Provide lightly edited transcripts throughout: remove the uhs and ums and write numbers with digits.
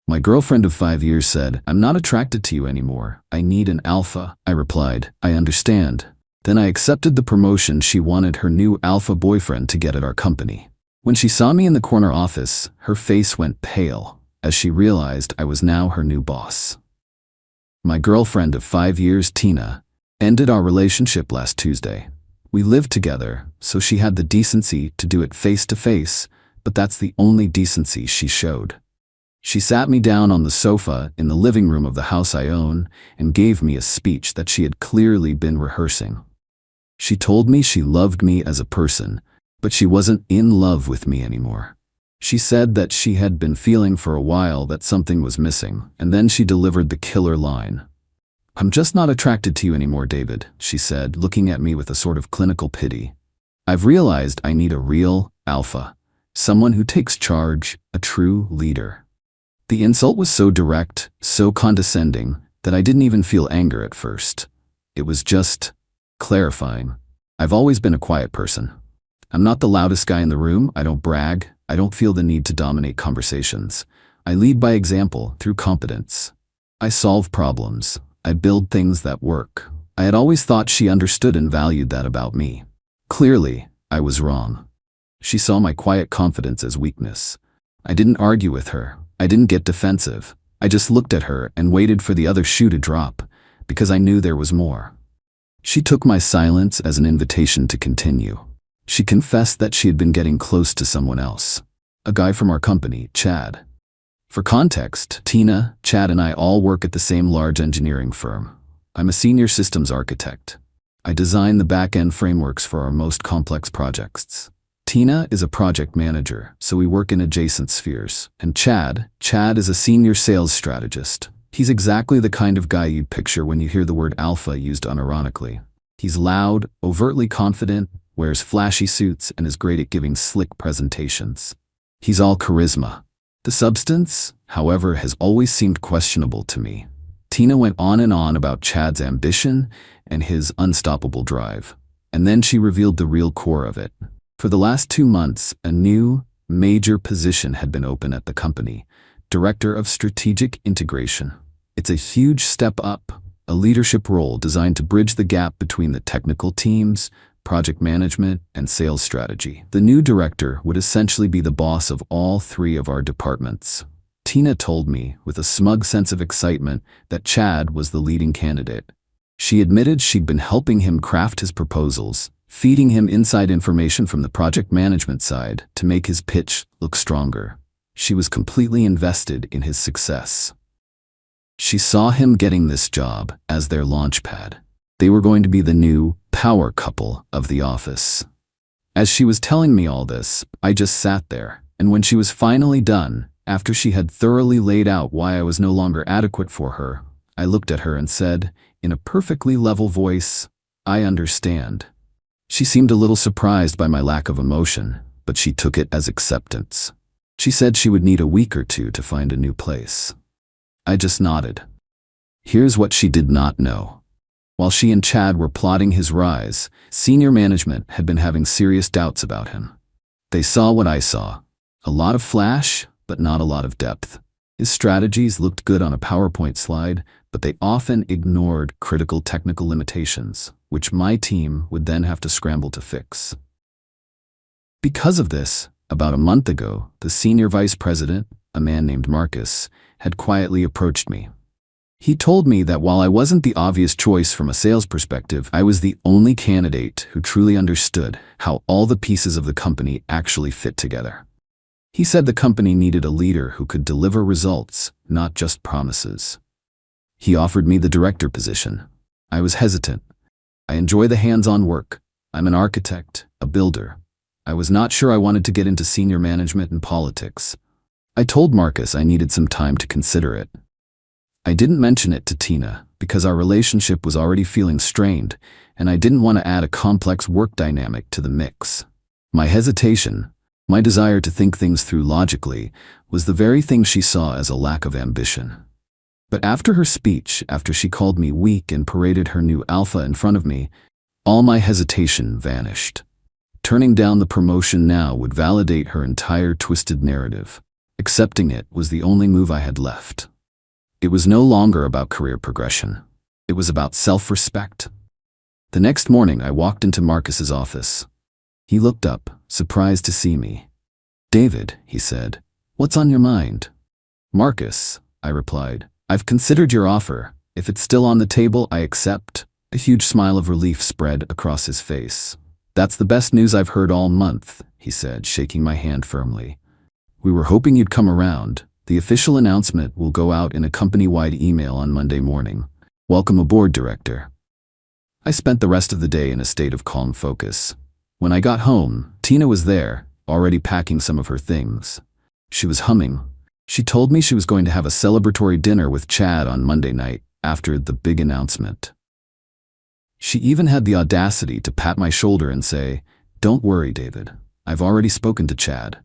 My girlfriend of 5 years said, "I'm not attracted to you anymore. I need an alpha." I replied, "I understand." Then I accepted the promotion she wanted her new alpha boyfriend to get at our company. When she saw me in the corner office, her face went pale as she realized I was now her new boss. My girlfriend of 5 years, Tina, ended our relationship last Tuesday. We lived together, so she had the decency to do it face to face, but that's the only decency she showed. She sat me down on the sofa in the living room of the house I own and gave me a speech that she had clearly been rehearsing. She told me she loved me as a person, but she wasn't in love with me anymore. She said that she had been feeling for a while that something was missing, and then she delivered the killer line. "I'm just not attracted to you anymore, David," she said, looking at me with a sort of clinical pity. "I've realized I need a real alpha, someone who takes charge, a true leader." The insult was so direct, so condescending, that I didn't even feel anger at first. It was just clarifying. I've always been a quiet person. I'm not the loudest guy in the room. I don't brag. I don't feel the need to dominate conversations. I lead by example, through competence. I solve problems. I build things that work. I had always thought she understood and valued that about me. Clearly, I was wrong. She saw my quiet confidence as weakness. I didn't argue with her. I didn't get defensive. I just looked at her and waited for the other shoe to drop, because I knew there was more. She took my silence as an invitation to continue. She confessed that she had been getting close to someone else, a guy from our company, Chad. For context, Tina, Chad, and I all work at the same large engineering firm. I'm a senior systems architect. I design the back-end frameworks for our most complex projects. Tina is a project manager, so we work in adjacent spheres. And Chad is a senior sales strategist. He's exactly the kind of guy you'd picture when you hear the word alpha used unironically. He's loud, overtly confident, wears flashy suits, and is great at giving slick presentations. He's all charisma. The substance, however, has always seemed questionable to me. Tina went on and on about Chad's ambition and his unstoppable drive. And then she revealed the real core of it. For the last 2 months, a new, major position had been open at the company, Director of Strategic Integration. It's a huge step up, a leadership role designed to bridge the gap between the technical teams, project management, and sales strategy. The new director would essentially be the boss of all 3 of our departments. Tina told me, with a smug sense of excitement, that Chad was the leading candidate. She admitted she'd been helping him craft his proposals, feeding him inside information from the project management side to make his pitch look stronger. She was completely invested in his success. She saw him getting this job as their launchpad. They were going to be the new power couple of the office. As she was telling me all this, I just sat there, and when she was finally done, after she had thoroughly laid out why I was no longer adequate for her, I looked at her and said, in a perfectly level voice, "I understand." She seemed a little surprised by my lack of emotion, but she took it as acceptance. She said she would need a week or 2 to find a new place. I just nodded. Here's what she did not know. While she and Chad were plotting his rise, senior management had been having serious doubts about him. They saw what I saw. A lot of flash, but not a lot of depth. His strategies looked good on a PowerPoint slide, but they often ignored critical technical limitations, which my team would then have to scramble to fix. Because of this, about a month ago, the senior vice president, a man named Marcus, had quietly approached me. He told me that while I wasn't the obvious choice from a sales perspective, I was the only candidate who truly understood how all the pieces of the company actually fit together. He said the company needed a leader who could deliver results, not just promises. He offered me the director position. I was hesitant. I enjoy the hands-on work. I'm an architect, a builder. I was not sure I wanted to get into senior management and politics. I told Marcus I needed some time to consider it. I didn't mention it to Tina because our relationship was already feeling strained, and I didn't want to add a complex work dynamic to the mix. My hesitation, my desire to think things through logically, was the very thing she saw as a lack of ambition. But after her speech, after she called me weak and paraded her new alpha in front of me, all my hesitation vanished. Turning down the promotion now would validate her entire twisted narrative. Accepting it was the only move I had left. It was no longer about career progression. It was about self-respect. The next morning, I walked into Marcus's office. He looked up, surprised to see me. "David," he said, "what's on your mind?" "Marcus," I replied, "I've considered your offer. If it's still on the table, I accept." A huge smile of relief spread across his face. "That's the best news I've heard all month," he said, shaking my hand firmly. "We were hoping you'd come around. The official announcement will go out in a company-wide email on Monday morning. Welcome aboard, Director." I spent the rest of the day in a state of calm focus. When I got home, Tina was there, already packing some of her things. She was humming. She told me she was going to have a celebratory dinner with Chad on Monday night after the big announcement. She even had the audacity to pat my shoulder and say, "Don't worry, David. I've already spoken to Chad.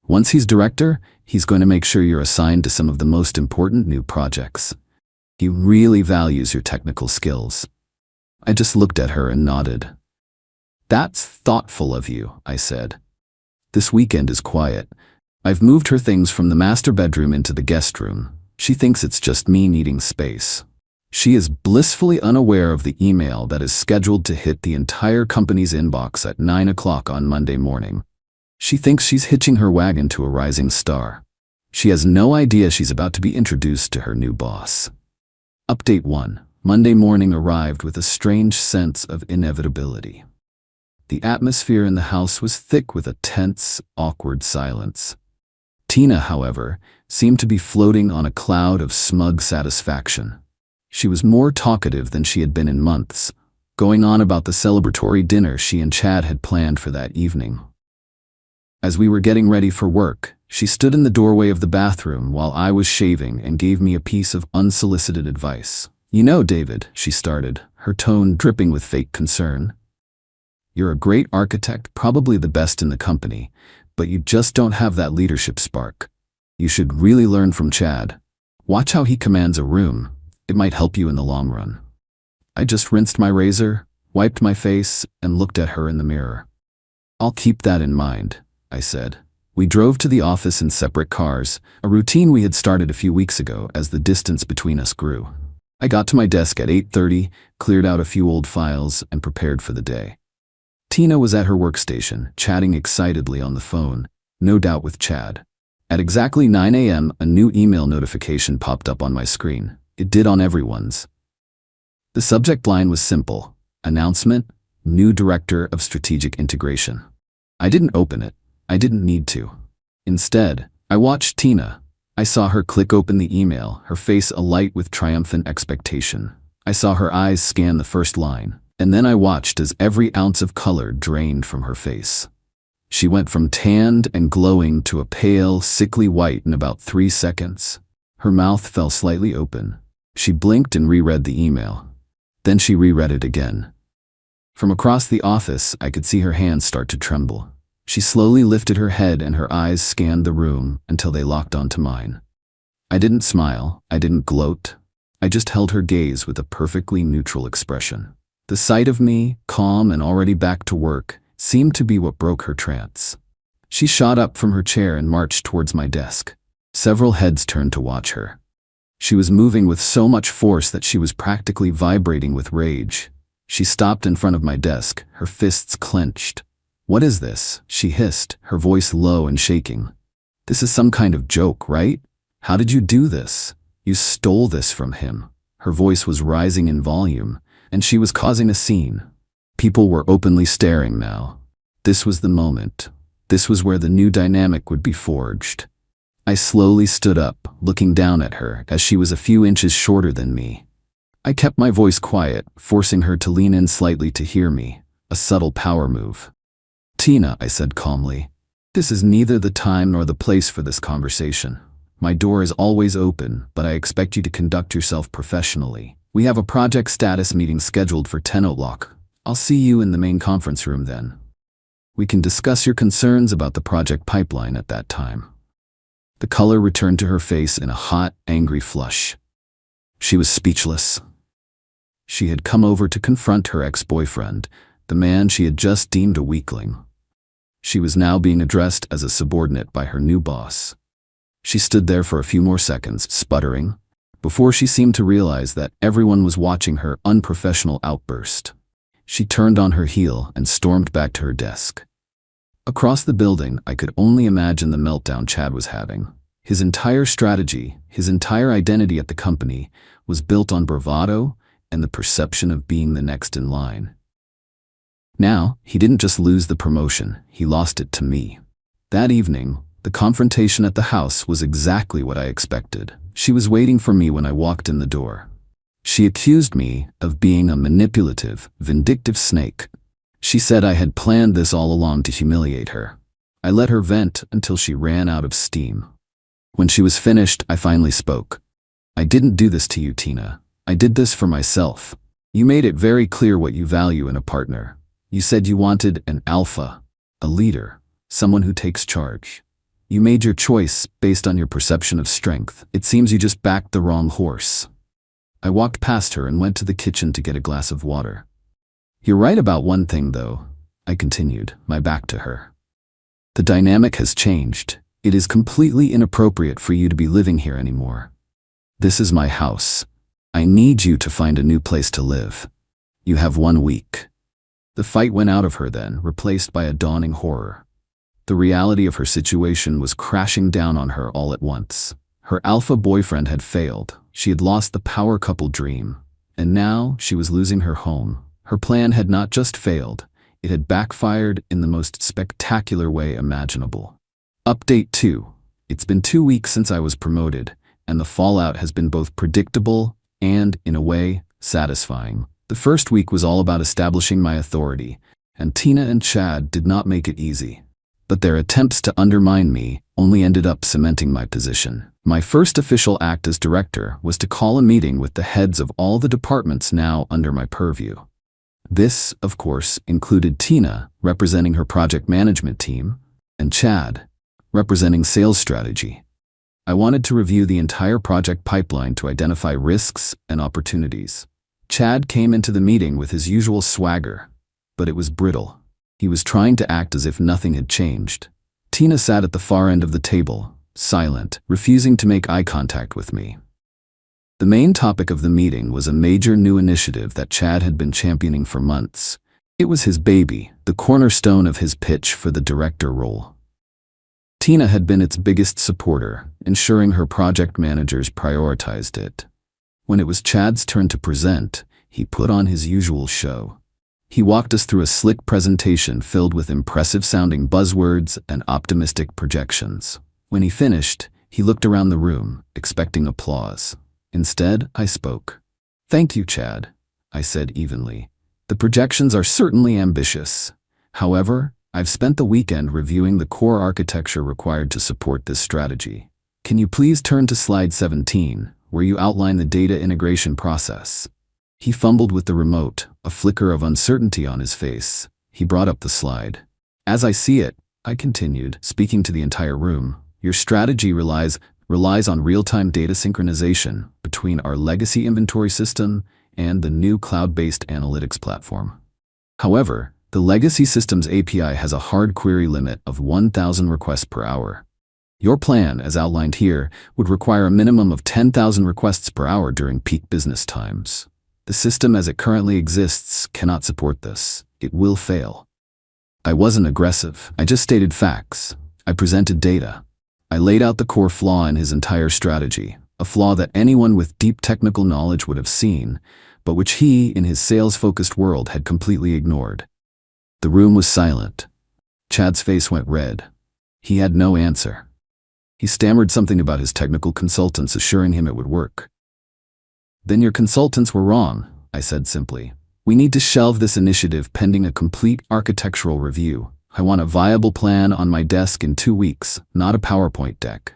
Once he's director, he's going to make sure you're assigned to some of the most important new projects. He really values your technical skills." I just looked at her and nodded. "That's thoughtful of you," I said. "This weekend is quiet. I've moved her things from the master bedroom into the guest room. She thinks it's just me needing space." She is blissfully unaware of the email that is scheduled to hit the entire company's inbox at 9 o'clock on Monday morning. She thinks she's hitching her wagon to a rising star. She has no idea she's about to be introduced to her new boss. Update 1. Monday morning arrived with a strange sense of inevitability. The atmosphere in the house was thick with a tense, awkward silence. Tina, however, seemed to be floating on a cloud of smug satisfaction. She was more talkative than she had been in months, going on about the celebratory dinner she and Chad had planned for that evening. As we were getting ready for work, she stood in the doorway of the bathroom while I was shaving and gave me a piece of unsolicited advice. "You know, David," she started, her tone dripping with fake concern. "You're a great architect, probably the best in the company, but you just don't have that leadership spark. You should really learn from Chad. Watch how he commands a room. It might help you in the long run." I just rinsed my razor, wiped my face, and looked at her in the mirror. "I'll keep that in mind," I said. We drove to the office in separate cars, a routine we had started a few weeks ago as the distance between us grew. I got to my desk at 8:30, cleared out a few old files, and prepared for the day. Tina was at her workstation, chatting excitedly on the phone, no doubt with Chad. At exactly 9 a.m., a new email notification popped up on my screen. It did on everyone's. The subject line was simple: Announcement, New Director of Strategic Integration. I didn't open it. I didn't need to. Instead, I watched Tina. I saw her click open the email, her face alight with triumphant expectation. I saw her eyes scan the first line, and then I watched as every ounce of color drained from her face. She went from tanned and glowing to a pale, sickly white in about 3 seconds. Her mouth fell slightly open. She blinked and reread the email. Then she reread it again. From across the office, I could see her hands start to tremble. She slowly lifted her head and her eyes scanned the room until they locked onto mine. I didn't smile, I didn't gloat. I just held her gaze with a perfectly neutral expression. The sight of me, calm and already back to work, seemed to be what broke her trance. She shot up from her chair and marched towards my desk. Several heads turned to watch her. She was moving with so much force that she was practically vibrating with rage. She stopped in front of my desk, her fists clenched. "What is this?" she hissed, her voice low and shaking. "This is some kind of joke, right? How did you do this? You stole this from him." Her voice was rising in volume, and she was causing a scene. People were openly staring now. This was the moment. This was where the new dynamic would be forged. I slowly stood up, looking down at her as she was a few inches shorter than me. I kept my voice quiet, forcing her to lean in slightly to hear me, a subtle power move. "Tina," I said calmly, "this is neither the time nor the place for this conversation. My door is always open, but I expect you to conduct yourself professionally. We have a project status meeting scheduled for 10 o'clock. I'll see you in the main conference room then. We can discuss your concerns about the project pipeline at that time." The color returned to her face in a hot, angry flush. She was speechless. She had come over to confront her ex-boyfriend, the man she had just deemed a weakling. She was now being addressed as a subordinate by her new boss. She stood there for a few more seconds, sputtering, before she seemed to realize that everyone was watching her unprofessional outburst. She turned on her heel and stormed back to her desk. Across the building, I could only imagine the meltdown Chad was having. His entire strategy, his entire identity at the company, was built on bravado and the perception of being the next in line. Now, he didn't just lose the promotion, he lost it to me. That evening, the confrontation at the house was exactly what I expected. She was waiting for me when I walked in the door. She accused me of being a manipulative, vindictive snake. She said I had planned this all along to humiliate her. I let her vent until she ran out of steam. When she was finished, I finally spoke. I didn't do this to you, Tina. I did this for myself. You made it very clear what you value in a partner. You said you wanted an alpha, a leader, someone who takes charge. You made your choice based on your perception of strength. It seems you just backed the wrong horse. I walked past her and went to the kitchen to get a glass of water. You're right about one thing, though, I continued, my back to her. The dynamic has changed. It is completely inappropriate for you to be living here anymore. This is my house. I need you to find a new place to live. You have 1 week. The fight went out of her then, replaced by a dawning horror. The reality of her situation was crashing down on her all at once. Her alpha boyfriend had failed. She had lost the power couple dream. And now she was losing her home. Her plan had not just failed, it had backfired in the most spectacular way imaginable. Update 2. It's been 2 weeks since I was promoted, and the fallout has been both predictable and, in a way, satisfying. The first week was all about establishing my authority, and Tina and Chad did not make it easy. But their attempts to undermine me only ended up cementing my position. My first official act as director was to call a meeting with the heads of all the departments now under my purview. This, of course, included Tina, representing her project management team, and Chad, representing sales strategy. I wanted to review the entire project pipeline to identify risks and opportunities. Chad came into the meeting with his usual swagger, but it was brittle. He was trying to act as if nothing had changed. Tina sat at the far end of the table, silent, refusing to make eye contact with me. The main topic of the meeting was a major new initiative that Chad had been championing for months. It was his baby, the cornerstone of his pitch for the director role. Tina had been its biggest supporter, ensuring her project managers prioritized it. When it was Chad's turn to present, he put on his usual show. He walked us through a slick presentation filled with impressive-sounding buzzwords and optimistic projections. When he finished, he looked around the room, expecting applause. Instead, I spoke. "Thank you, Chad," I said evenly. "The projections are certainly ambitious. However, I've spent the weekend reviewing the core architecture required to support this strategy. Can you please turn to slide 17, where you outline the data integration process?" He fumbled with the remote, a flicker of uncertainty on his face. He brought up the slide. "As I see it," I continued, speaking to the entire room, "your strategy relies on real-time data synchronization between our legacy inventory system and the new cloud-based analytics platform. However, the legacy system's API has a hard query limit of 1,000 requests per hour. Your plan, as outlined here, would require a minimum of 10,000 requests per hour during peak business times. The system as it currently exists cannot support this. It will fail." I wasn't aggressive. I just stated facts. I presented data. I laid out the core flaw in his entire strategy, a flaw that anyone with deep technical knowledge would have seen, but which he, in his sales-focused world, had completely ignored. The room was silent. Chad's face went red. He had no answer. He stammered something about his technical consultants assuring him it would work. "Then your consultants were wrong," I said simply. "We need to shelve this initiative pending a complete architectural review. I want a viable plan on my desk in 2 weeks, not a PowerPoint deck.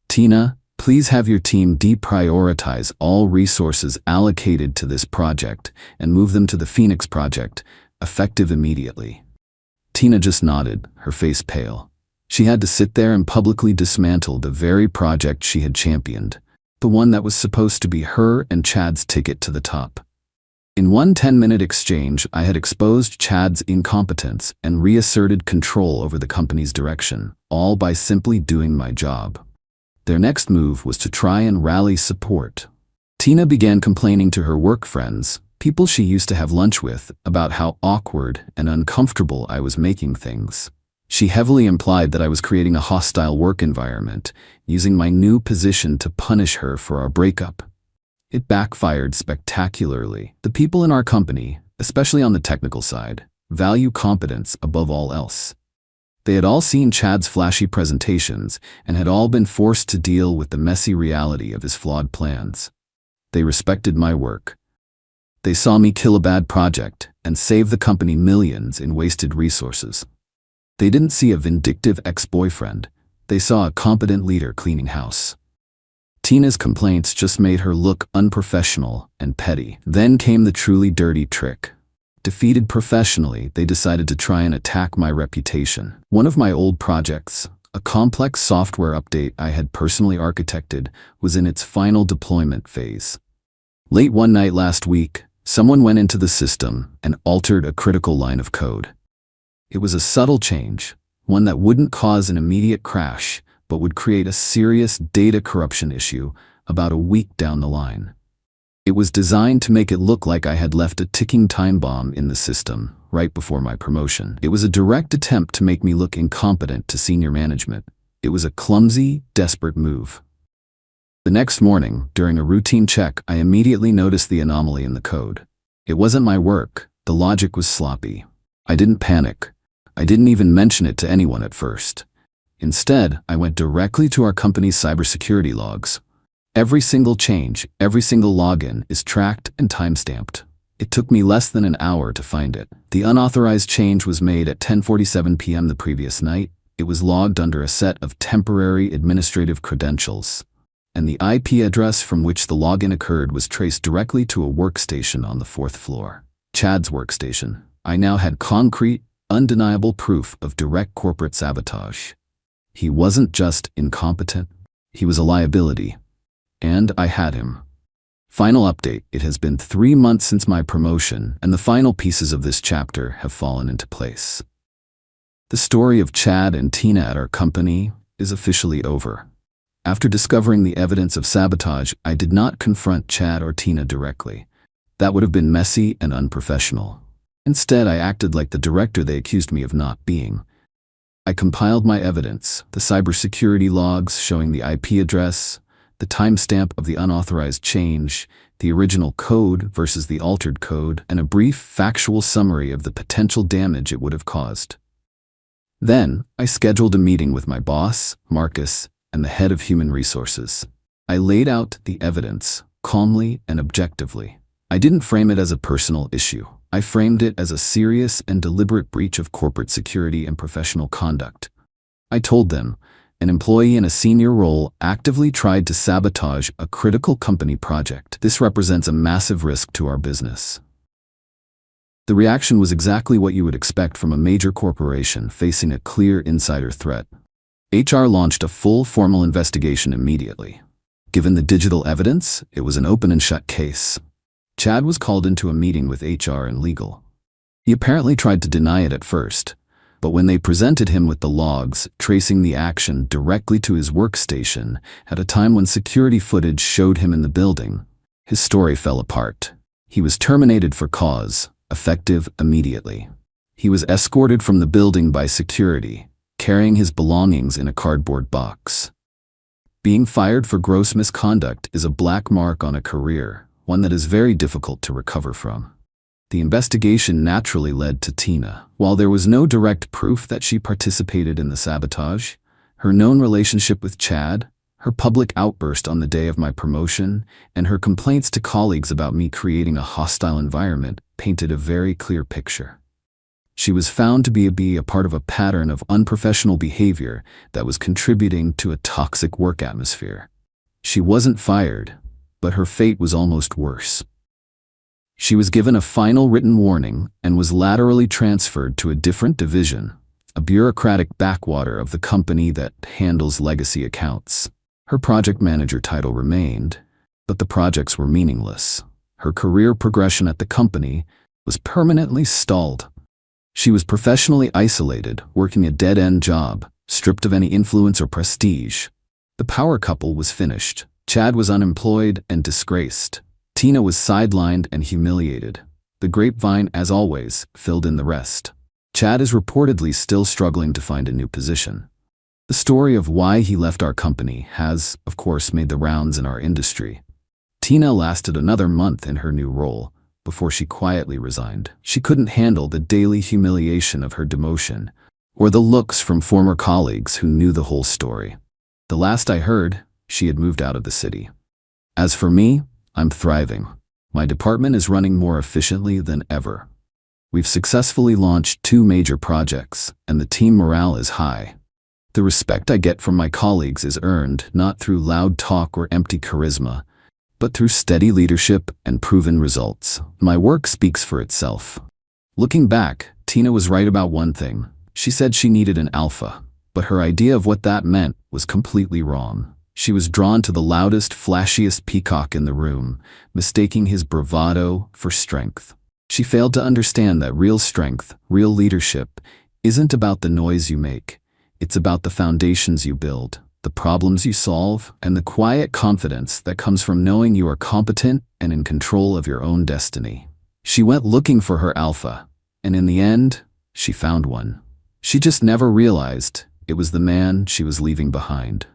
Tina, please have your team deprioritize all resources allocated to this project and move them to the Phoenix project, effective immediately." Tina just nodded, her face pale. She had to sit there and publicly dismantle the very project she had championed, the one that was supposed to be her and Chad's ticket to the top. In one 10-minute exchange, I had exposed Chad's incompetence and reasserted control over the company's direction, all by simply doing my job. Their next move was to try and rally support. Tina began complaining to her work friends, people she used to have lunch with, about how awkward and uncomfortable I was making things. She heavily implied that I was creating a hostile work environment, using my new position to punish her for our breakup. It backfired spectacularly. The people in our company, especially on the technical side, value competence above all else. They had all seen Chad's flashy presentations and had all been forced to deal with the messy reality of his flawed plans. They respected my work. They saw me kill a bad project and save the company millions in wasted resources. They didn't see a vindictive ex-boyfriend. They saw a competent leader cleaning house. Tina's complaints just made her look unprofessional and petty. Then came the truly dirty trick. Defeated professionally, they decided to try and attack my reputation. One of my old projects, a complex software update I had personally architected, was in its final deployment phase. Late one night last week, someone went into the system and altered a critical line of code. It was a subtle change, one that wouldn't cause an immediate crash, but would create a serious data corruption issue about a week down the line. It was designed to make it look like I had left a ticking time bomb in the system right before my promotion. It was a direct attempt to make me look incompetent to senior management. It was a clumsy, desperate move. The next morning, during a routine check, I immediately noticed the anomaly in the code. It wasn't my work. The logic was sloppy. I didn't panic. I didn't even mention it to anyone at first. Instead, I went directly to our company's cybersecurity logs. Every single change, every single login is tracked and timestamped. It took me less than an hour to find it. The unauthorized change was made at 10:47 p.m. the previous night. It was logged under a set of temporary administrative credentials, and the IP address from which the login occurred was traced directly to a workstation on the 4th floor. Chad's workstation. I now had concrete, undeniable proof of direct corporate sabotage. He wasn't just incompetent, he was a liability. And I had him. Final update: it has been 3 months since my promotion, and the final pieces of this chapter have fallen into place. The story of Chad and Tina at our company is officially over. After discovering the evidence of sabotage, I did not confront Chad or Tina directly. That would have been messy and unprofessional. Instead, I acted like the director they accused me of not being. I compiled my evidence, the cybersecurity logs showing the IP address, the timestamp of the unauthorized change, the original code versus the altered code, and a brief factual summary of the potential damage it would have caused. Then, I scheduled a meeting with my boss, Marcus, and the head of human resources. I laid out the evidence, calmly and objectively. I didn't frame it as a personal issue. I framed it as a serious and deliberate breach of corporate security and professional conduct. I told them, an employee in a senior role actively tried to sabotage a critical company project. This represents a massive risk to our business. The reaction was exactly what you would expect from a major corporation facing a clear insider threat. HR launched a full formal investigation immediately. Given the digital evidence, it was an open and shut case. Chad was called into a meeting with HR and legal. He apparently tried to deny it at first, but when they presented him with the logs tracing the action directly to his workstation at a time when security footage showed him in the building, his story fell apart. He was terminated for cause, effective immediately. He was escorted from the building by security, carrying his belongings in a cardboard box. Being fired for gross misconduct is a black mark on a career, one that is very difficult to recover from. The investigation naturally led to Tina. While there was no direct proof that she participated in the sabotage, her known relationship with Chad, her public outburst on the day of my promotion, and her complaints to colleagues about me creating a hostile environment painted a very clear picture. She was found to be a part of a pattern of unprofessional behavior that was contributing to a toxic work atmosphere. She wasn't fired, but her fate was almost worse. She was given a final written warning and was laterally transferred to a different division, a bureaucratic backwater of the company that handles legacy accounts. Her project manager title remained, but the projects were meaningless. Her career progression at the company was permanently stalled. She was professionally isolated, working a dead-end job, stripped of any influence or prestige. The power couple was finished. Chad was unemployed and disgraced. Tina was sidelined and humiliated. The grapevine, as always, filled in the rest. Chad is reportedly still struggling to find a new position. The story of why he left our company has, of course, made the rounds in our industry. Tina lasted another month in her new role before she quietly resigned. She couldn't handle the daily humiliation of her demotion or the looks from former colleagues who knew the whole story. The last I heard, she had moved out of the city. As for me, I'm thriving. My department is running more efficiently than ever. We've successfully launched 2 major projects, and the team morale is high. The respect I get from my colleagues is earned not through loud talk or empty charisma, but through steady leadership and proven results. My work speaks for itself. Looking back, Tina was right about one thing. She said she needed an alpha, but her idea of what that meant was completely wrong. She was drawn to the loudest, flashiest peacock in the room, mistaking his bravado for strength. She failed to understand that real strength, real leadership, isn't about the noise you make. It's about the foundations you build, the problems you solve, and the quiet confidence that comes from knowing you are competent and in control of your own destiny. She went looking for her alpha, and in the end, she found one. She just never realized it was the man she was leaving behind.